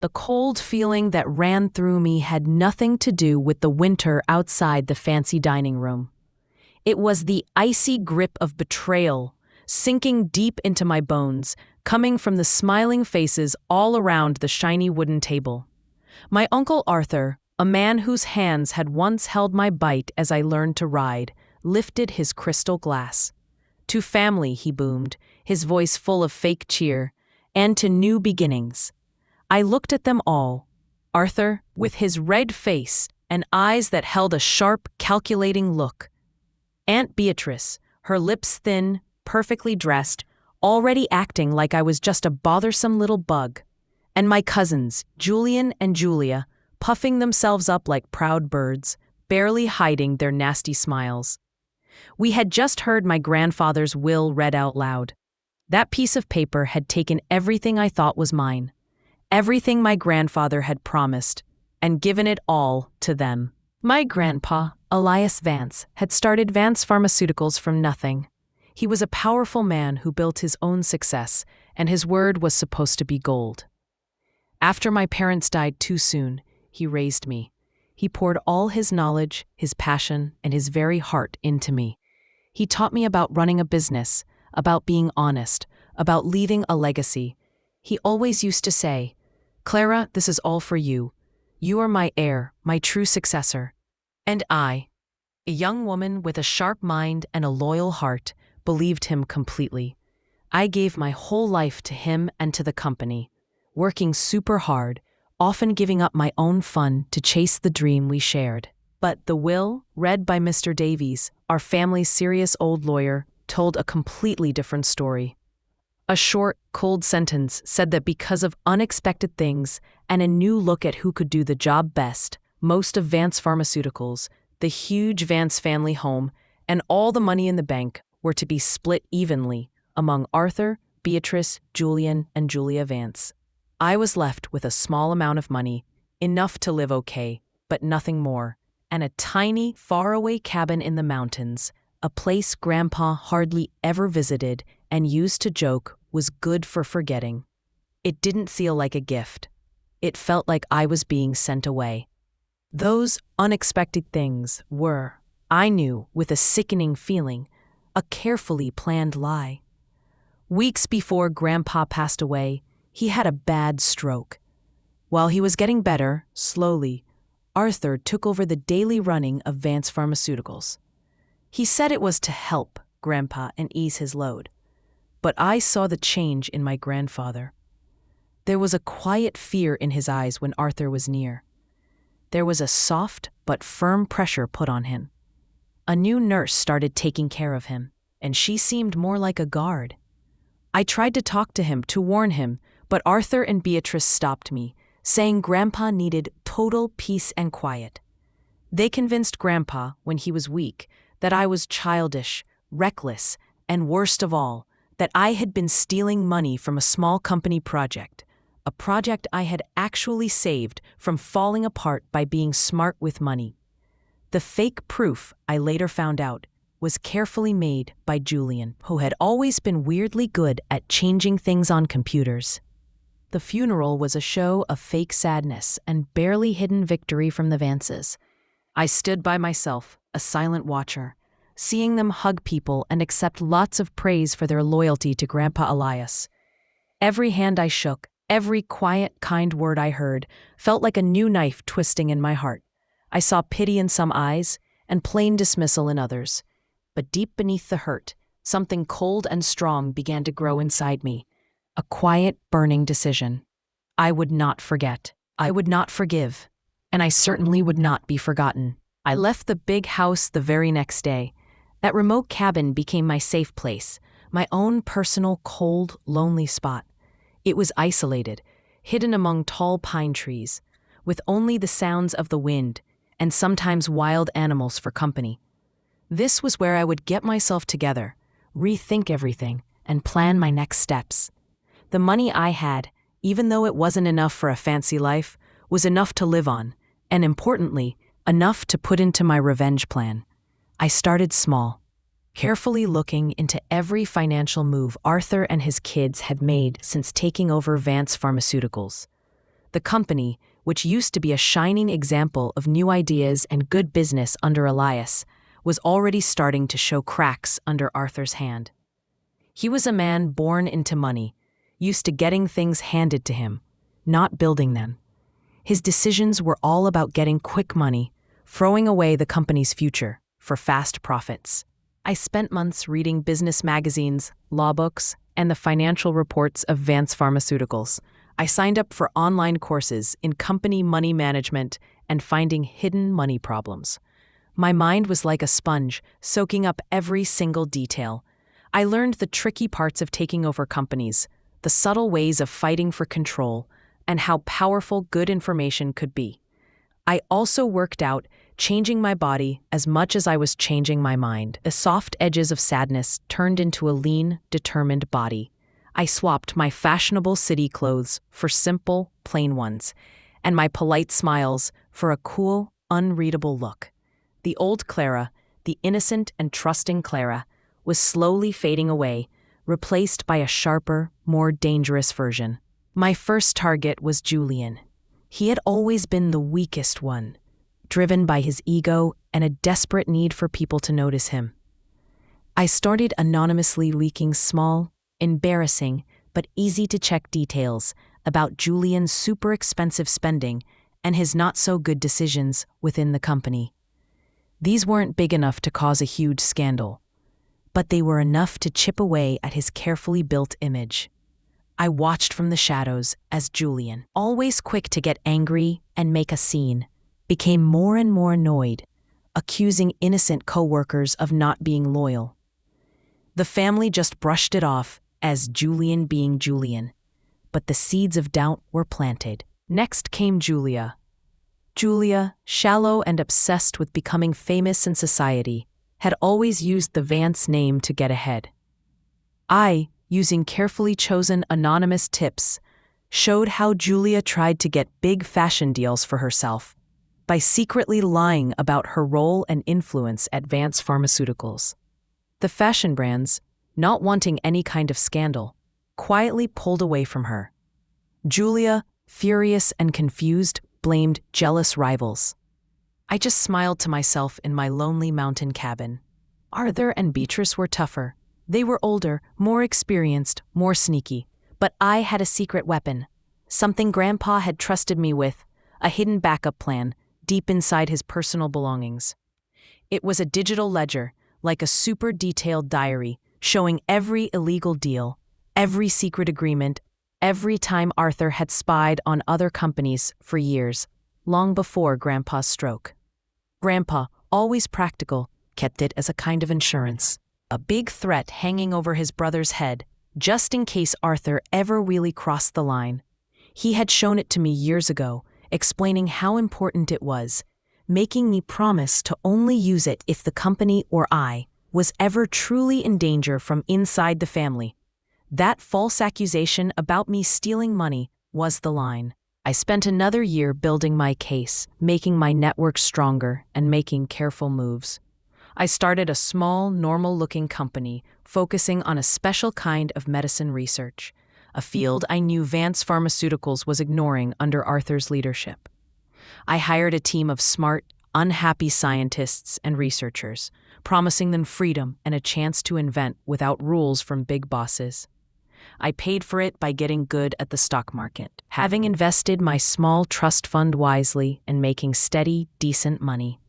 The cold feeling that ran through me had nothing to do with the winter outside the fancy dining room. It was the icy grip of betrayal, sinking deep into my bones, coming from the smiling faces all around the shiny wooden table. My Uncle Arthur, a man whose hands had once held my bite as I learned to ride, lifted his crystal glass. To family, he boomed, his voice full of fake cheer, and to new beginnings. I looked at them all. Arthur, with his red face and eyes that held a sharp, calculating look. Aunt Beatrice, her lips thin, perfectly dressed, already acting like I was just a bothersome little bug. And my cousins, Julian and Julia, puffing themselves up like proud birds, barely hiding their nasty smiles. We had just heard my grandfather's will read out loud. That piece of paper had taken everything I thought was mine. Everything my grandfather had promised, and given it all to them. My grandpa, Elias Vance, had started Vance Pharmaceuticals from nothing. He was a powerful man who built his own success, and his word was supposed to be gold. After my parents died too soon, he raised me. He poured all his knowledge, his passion, and his very heart into me. He taught me about running a business, about being honest, about leaving a legacy. He always used to say, "Clara, this is all for you. You are my heir, my true successor." And I, a young woman with a sharp mind and a loyal heart, believed him completely. I gave my whole life to him and to the company, working super hard, often giving up my own fun to chase the dream we shared. But the will, read by Mr. Davies, our family's serious old lawyer, told a completely different story. A short, cold sentence said that because of unexpected things and a new look at who could do the job best, most of Vance Pharmaceuticals, the huge Vance family home, and all the money in the bank were to be split evenly among Arthur, Beatrice, Julian, and Julia Vance. I was left with a small amount of money, enough to live okay, but nothing more, and a tiny, faraway cabin in the mountains, a place Grandpa hardly ever visited and used to joke was good for forgetting. It didn't feel like a gift. It felt like I was being sent away. Those unexpected things were, I knew with a sickening feeling, a carefully planned lie. Weeks before Grandpa passed away, he had a bad stroke. While he was getting better, slowly, Arthur took over the daily running of Vance Pharmaceuticals. He said it was to help Grandpa and ease his load. But I saw the change in my grandfather. There was a quiet fear in his eyes when Arthur was near. There was a soft but firm pressure put on him. A new nurse started taking care of him, and she seemed more like a guard. I tried to talk to him, to warn him, but Arthur and Beatrice stopped me, saying Grandpa needed total peace and quiet. They convinced Grandpa, when he was weak, that I was childish, reckless, and worst of all, that I had been stealing money from a small company project, a project I had actually saved from falling apart by being smart with money. The fake proof, I later found out, was carefully made by Julian, who had always been weirdly good at changing things on computers. The funeral was a show of fake sadness and barely hidden victory from the Vances. I stood by myself, a silent watcher, seeing them hug people and accept lots of praise for their loyalty to Grandpa Elias. Every hand I shook, every quiet, kind word I heard, felt like a new knife twisting in my heart. I saw pity in some eyes and plain dismissal in others. But deep beneath the hurt, something cold and strong began to grow inside me. A quiet, burning decision. I would not forget. I would not forgive. And I certainly would not be forgotten. I left the big house the very next day. That remote cabin became my safe place, my own personal, cold, lonely spot. It was isolated, hidden among tall pine trees, with only the sounds of the wind and sometimes wild animals for company. This was where I would get myself together, rethink everything, and plan my next steps. The money I had, even though it wasn't enough for a fancy life, was enough to live on, and importantly, enough to put into my revenge plan. I started small, carefully looking into every financial move Arthur and his kids had made since taking over Vance Pharmaceuticals. The company, which used to be a shining example of new ideas and good business under Elias, was already starting to show cracks under Arthur's hand. He was a man born into money, used to getting things handed to him, not building them. His decisions were all about getting quick money, throwing away the company's future for fast profits. I spent months reading business magazines, law books, and the financial reports of Vance Pharmaceuticals. I signed up for online courses in company money management and finding hidden money problems. My mind was like a sponge, soaking up every single detail. I learned the tricky parts of taking over companies, the subtle ways of fighting for control, and how powerful good information could be. I also worked out, changing my body as much as I was changing my mind. The soft edges of sadness turned into a lean, determined body. I swapped my fashionable city clothes for simple, plain ones, and my polite smiles for a cool, unreadable look. The old Clara, the innocent and trusting Clara, was slowly fading away, replaced by a sharper, more dangerous version. My first target was Julian. He had always been the weakest one, driven by his ego and a desperate need for people to notice him. I started anonymously leaking small, embarrassing, but easy-to-check details about Julian's super expensive spending and his not-so-good decisions within the company. These weren't big enough to cause a huge scandal, but they were enough to chip away at his carefully built image. I watched from the shadows as Julian, always quick to get angry and make a scene, became more and more annoyed, accusing innocent co-workers of not being loyal. The family just brushed it off as Julian being Julian, but the seeds of doubt were planted. Next came Julia. Julia, shallow and obsessed with becoming famous in society, had always used the Vance name to get ahead. I, using carefully chosen anonymous tips, showed how Julia tried to get big fashion deals for herself by secretly lying about her role and influence at Vance Pharmaceuticals. The fashion brands, not wanting any kind of scandal, quietly pulled away from her. Julia, furious and confused, blamed jealous rivals. I just smiled to myself in my lonely mountain cabin. Arthur and Beatrice were tougher. They were older, more experienced, more sneaky. But I had a secret weapon, something Grandpa had trusted me with, a hidden backup plan, deep inside his personal belongings. It was a digital ledger, like a super detailed diary, showing every illegal deal, every secret agreement, every time Arthur had spied on other companies for years, long before Grandpa's stroke. Grandpa, always practical, kept it as a kind of insurance, a big threat hanging over his brother's head, just in case Arthur ever really crossed the line. He had shown it to me years ago, explaining how important it was, making me promise to only use it if the company or I was ever truly in danger from inside the family. That false accusation about me stealing money was the line. I spent another year building my case, making my network stronger, and making careful moves. I started a small, normal-looking company focusing on a special kind of medicine research, a field I knew Vance Pharmaceuticals was ignoring under Arthur's leadership. I hired a team of smart, unhappy scientists and researchers, promising them freedom and a chance to invent without rules from big bosses. I paid for it by getting good at the stock market, having invested my small trust fund wisely and making steady, decent money.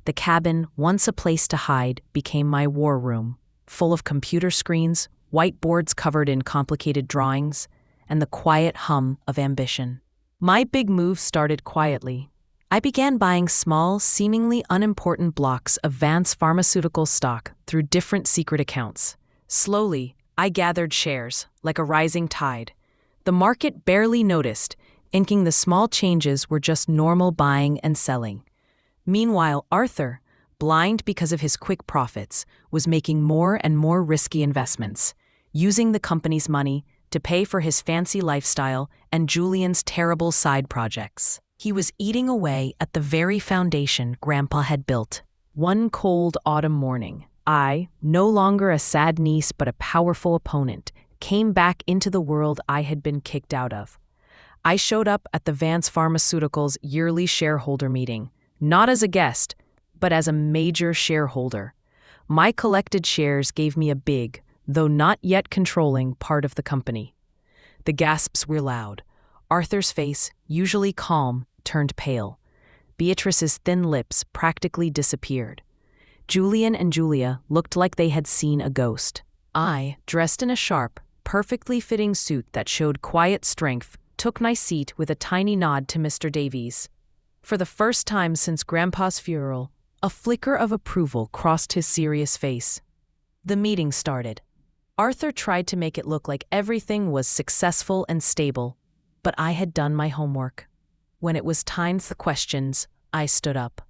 The cabin, once a place to hide, became my war room, full of computer screens, whiteboards covered in complicated drawings, and the quiet hum of ambition. My big move started quietly. I began buying small, seemingly unimportant blocks of Vance Pharmaceutical stock through different secret accounts. Slowly, I gathered shares, like a rising tide. The market barely noticed, thinking the small changes were just normal buying and selling. Meanwhile, Arthur, blind because of his quick profits, was making more and more risky investments, using the company's money to pay for his fancy lifestyle and Julian's terrible side projects. He was eating away at the very foundation Grandpa had built. One cold autumn morning, I, no longer a sad niece but a powerful opponent, came back into the world I had been kicked out of. I showed up at the Vance Pharmaceuticals yearly shareholder meeting, not as a guest, but as a major shareholder. My collected shares gave me a big, though not yet controlling, part of the company. The gasps were loud. Arthur's face, usually calm, turned pale. Beatrice's thin lips practically disappeared. Julian and Julia looked like they had seen a ghost. I, dressed in a sharp, perfectly fitting suit that showed quiet strength, took my seat with a tiny nod to Mr. Davies. For the first time since Grandpa's funeral, a flicker of approval crossed his serious face. The meeting started. Arthur tried to make it look like everything was successful and stable, but I had done my homework. When it was time for questions, I stood up.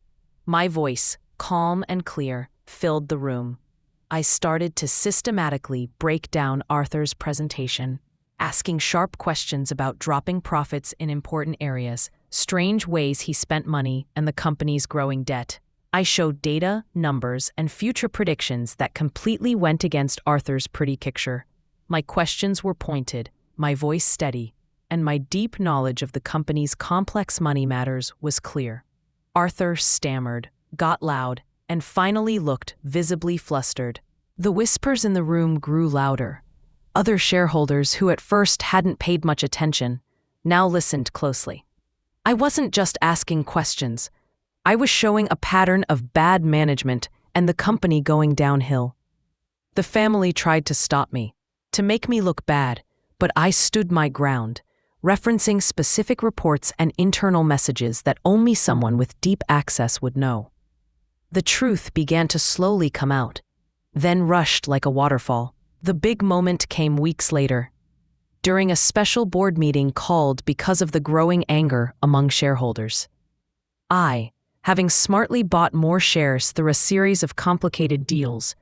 My voice, calm and clear, filled the room. I started to systematically break down Arthur's presentation, asking sharp questions about dropping profits in important areas, strange ways he spent money, and the company's growing debt. I showed data, numbers, and future predictions that completely went against Arthur's pretty picture. My questions were pointed, my voice steady, and my deep knowledge of the company's complex money matters was clear. Arthur stammered, got loud, and finally looked visibly flustered. The whispers in the room grew louder. Other shareholders who at first hadn't paid much attention now listened closely. I wasn't just asking questions. I was showing a pattern of bad management and the company going downhill. The family tried to stop me, to make me look bad, but I stood my ground, referencing specific reports and internal messages that only someone with deep access would know. The truth began to slowly come out, then rushed like a waterfall. The big moment came weeks later, during a special board meeting called because of the growing anger among shareholders. I, having smartly bought more shares through a series of complicated deals,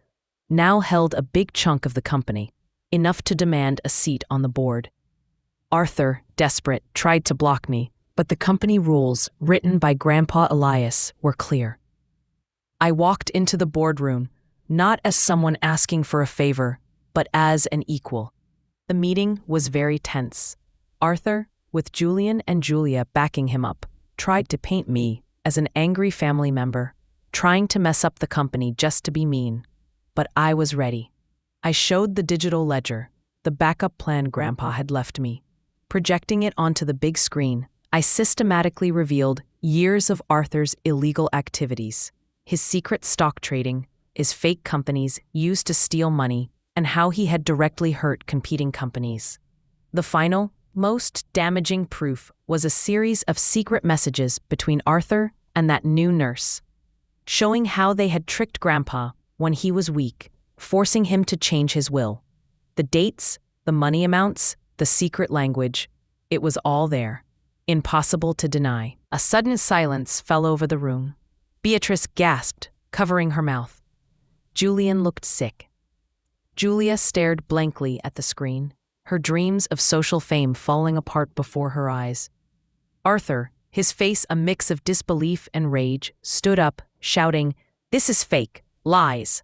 now held a big chunk of the company, enough to demand a seat on the board. Arthur, desperate, tried to block me, but the company rules, written by Grandpa Elias, were clear. I walked into the boardroom, not as someone asking for a favor, but as an equal. The meeting was very tense. Arthur, with Julian and Julia backing him up, tried to paint me as an angry family member, trying to mess up the company just to be mean. But I was ready. I showed the digital ledger, the backup plan Grandpa had left me. Projecting it onto the big screen, I systematically revealed years of Arthur's illegal activities, his secret stock trading, his fake companies used to steal money, and how he had directly hurt competing companies. The final, most damaging proof was a series of secret messages between Arthur and that new nurse, showing how they had tricked Grandpa when he was weak, forcing him to change his will. The dates, the money amounts, the secret language, it was all there, impossible to deny. A sudden silence fell over the room. Beatrice gasped, covering her mouth. Julian looked sick. Julia stared blankly at the screen, her dreams of social fame falling apart before her eyes. Arthur, his face a mix of disbelief and rage, stood up, shouting, "This is fake, lies."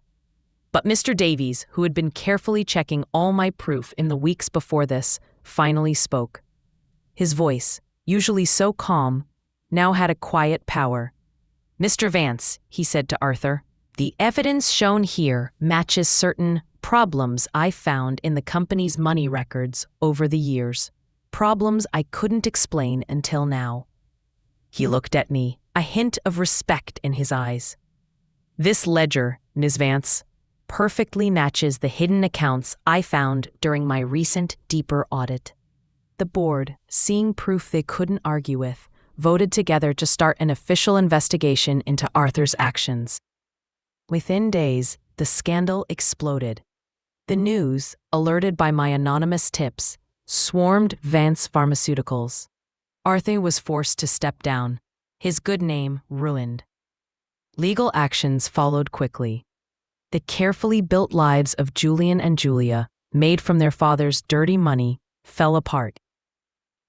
But Mr. Davies, who had been carefully checking all my proof in the weeks before this, finally spoke. His voice, usually so calm, now had a quiet power. "Mr. Vance," he said to Arthur, "the evidence shown here matches certain problems I found in the company's money records over the years. Problems I couldn't explain until now." He looked at me, a hint of respect in his eyes. "This ledger, Ms. Vance, perfectly matches the hidden accounts I found during my recent deeper audit." The board, seeing proof they couldn't argue with, voted together to start an official investigation into Arthur's actions. Within days, the scandal exploded. The news, alerted by my anonymous tips, swarmed Vance Pharmaceuticals. Arthur was forced to step down, his good name ruined. Legal actions followed quickly. The carefully built lives of Julian and Julia, made from their father's dirty money, fell apart.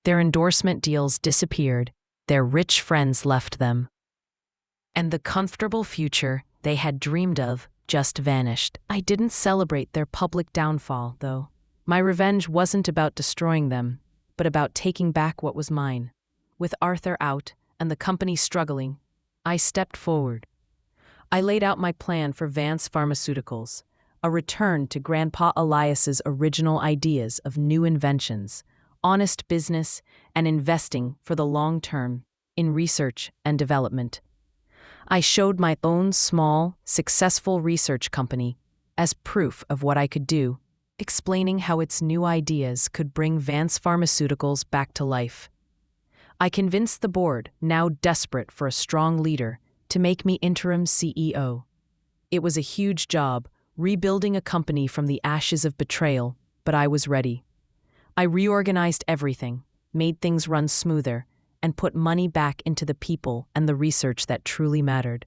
Their endorsement deals disappeared, their rich friends left them. And the comfortable future they had dreamed of just vanished. I didn't celebrate their public downfall, though. My revenge wasn't about destroying them, but about taking back what was mine. With Arthur out and the company struggling, I stepped forward. I laid out my plan for Vance Pharmaceuticals, a return to Grandpa Elias's original ideas of new inventions, honest business, and investing for the long term in research and development. I showed my own small, successful research company as proof of what I could do, explaining how its new ideas could bring Vance Pharmaceuticals back to life. I convinced the board, now desperate for a strong leader, to make me interim CEO. It was a huge job, rebuilding a company from the ashes of betrayal, but I was ready. I reorganized everything, made things run smoother, and put money back into the people and the research that truly mattered.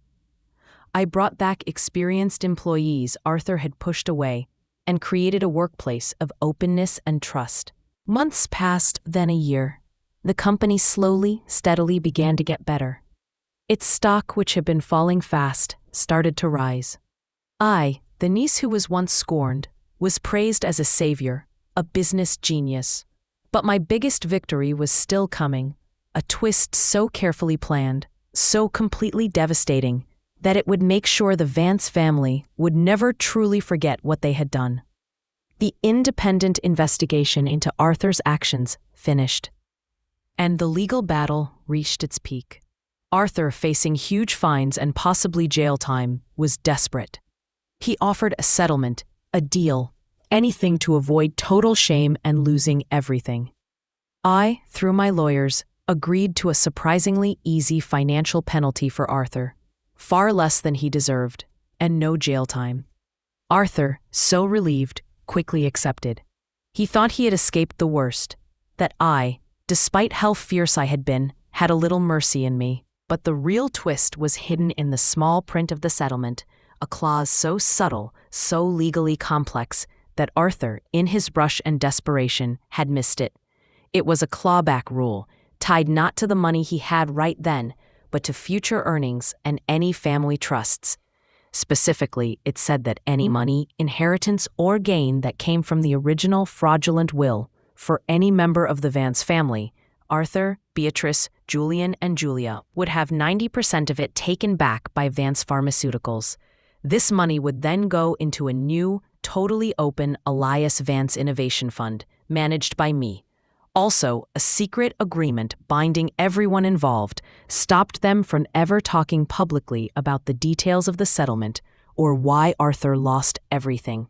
I brought back experienced employees Arthur had pushed away and created a workplace of openness and trust. Months passed, then a year. The company slowly, steadily began to get better. Its stock, which had been falling fast, started to rise. I, the niece who was once scorned, was praised as a savior, a business genius. But my biggest victory was still coming, a twist so carefully planned, so completely devastating, that it would make sure the Vance family would never truly forget what they had done. The independent investigation into Arthur's actions finished, and the legal battle reached its peak. Arthur, facing huge fines and possibly jail time, was desperate. He offered a settlement, a deal, anything to avoid total shame and losing everything. I, through my lawyers, agreed to a surprisingly easy financial penalty for Arthur, far less than he deserved, and no jail time. Arthur, so relieved, quickly accepted. He thought he had escaped the worst, that I, despite how fierce I had been, had a little mercy in me. But the real twist was hidden in the small print of the settlement, a clause so subtle, so legally complex, that Arthur, in his rush and desperation, had missed it. It was a clawback rule, tied not to the money he had right then, but to future earnings and any family trusts. Specifically, it said that any money, inheritance, or gain that came from the original fraudulent will for any member of the Vance family, Arthur, Beatrice, Julian, and Julia, would have 90% of it taken back by Vance Pharmaceuticals. This money would then go into a new, totally open Elias Vance Innovation Fund, managed by me. Also, a secret agreement binding everyone involved stopped them from ever talking publicly about the details of the settlement or why Arthur lost everything.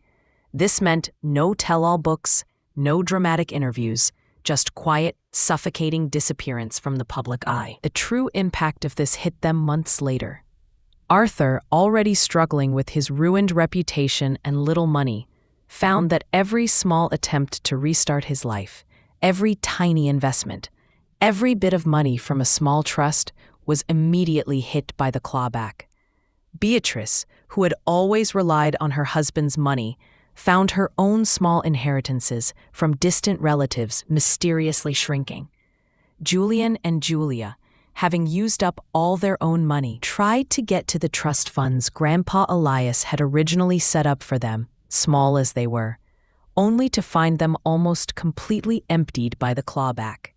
This meant no tell-all books, no dramatic interviews, just quiet, suffocating disappearance from the public eye. The true impact of this hit them months later. Arthur, already struggling with his ruined reputation and little money, found that every small attempt to restart his life, every tiny investment, every bit of money from a small trust was immediately hit by the clawback. Beatrice, who had always relied on her husband's money, found her own small inheritances from distant relatives mysteriously shrinking. Julian and Julia, having used up all their own money, tried to get to the trust funds Grandpa Elias had originally set up for them, small as they were, only to find them almost completely emptied by the clawback.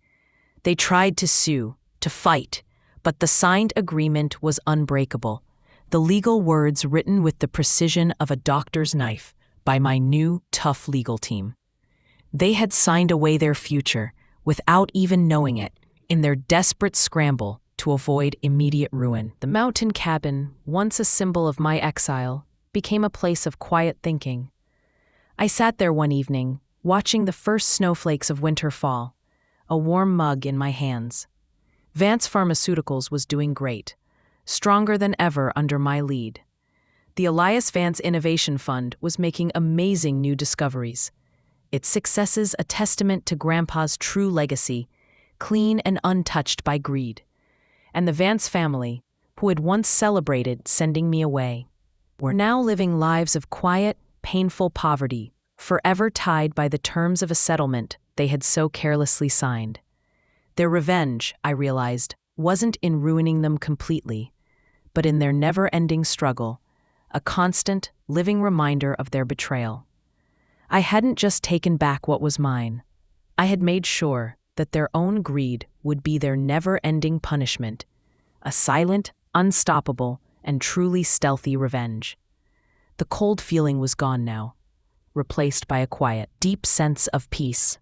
They tried to sue, to fight, but the signed agreement was unbreakable, the legal words written with the precision of a doctor's knife by my new, tough legal team. They had signed away their future, without even knowing it, in their desperate scramble to avoid immediate ruin. The mountain cabin, once a symbol of my exile, became a place of quiet thinking. I sat there one evening, watching the first snowflakes of winter fall, a warm mug in my hands. Vance Pharmaceuticals was doing great, stronger than ever under my lead. The Elias Vance Innovation Fund was making amazing new discoveries. Its successes a testament to Grandpa's true legacy, clean and untouched by greed. And the Vance family, who had once celebrated sending me away, were now living lives of quiet, painful poverty, forever tied by the terms of a settlement they had so carelessly signed. Their revenge, I realized, wasn't in ruining them completely, but in their never-ending struggle, a constant, living reminder of their betrayal. I hadn't just taken back what was mine. I had made sure, that their own greed would be their never-ending punishment, a silent, unstoppable, and truly stealthy revenge. The cold feeling was gone now, replaced by a quiet, deep sense of peace.